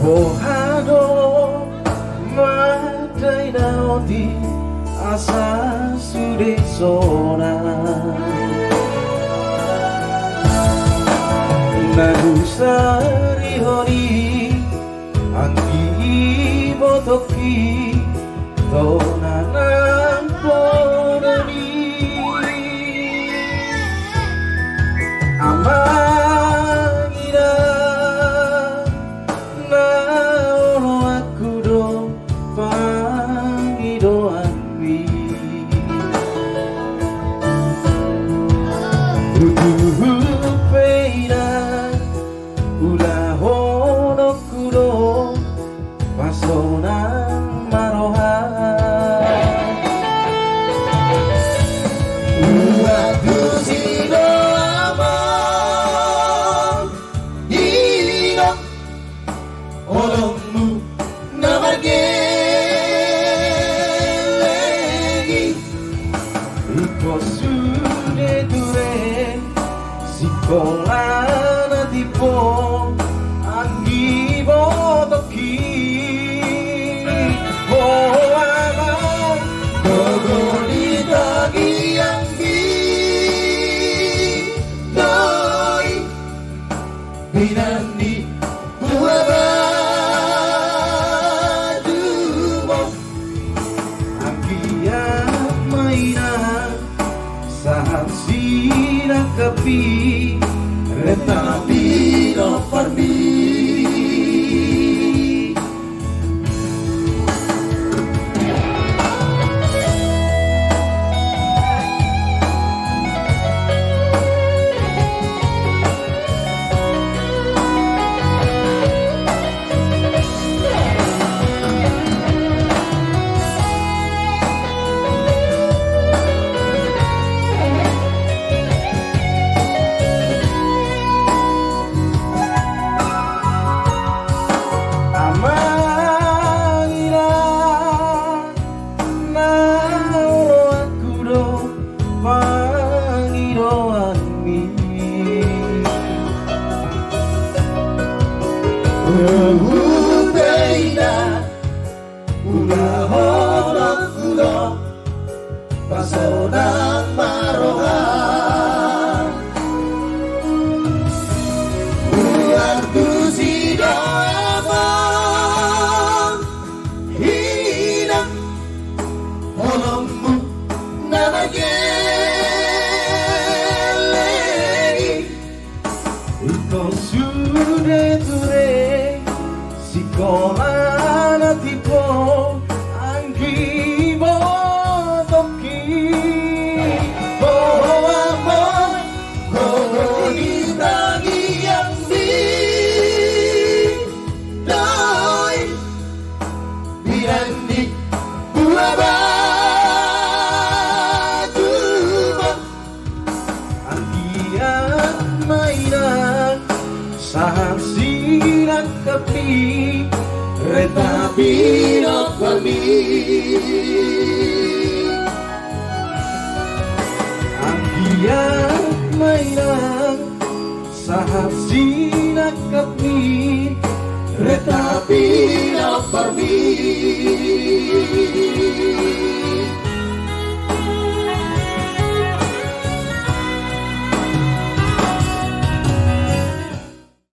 Bohado madai naoti asa sude sona Nagusari honi anggi botoki tonanan ponani Amangira na ono aku do pangidoanmi Peina ulah ono kudo pasonan maroha Waktu sido amang Hino olongmu namargelegi Iko sude dure Sikolana tipo anggi botoki amang Gogolita gianggi Doi Binani buabadumo Anggia mainan Saat sinakapi Retapi no parmi Beina ulah honok kudo pasonang marohan Waktu sido amang Hinang olongmu namargelegi Iko sude ture Sikolana tipo anggi botoki amang Gogolita gianggi Doi Birani buabadumo Anggian mainan Sahan sinakapi Retapi no kami Anggian mainan Sahan sinakapi Retapi no kami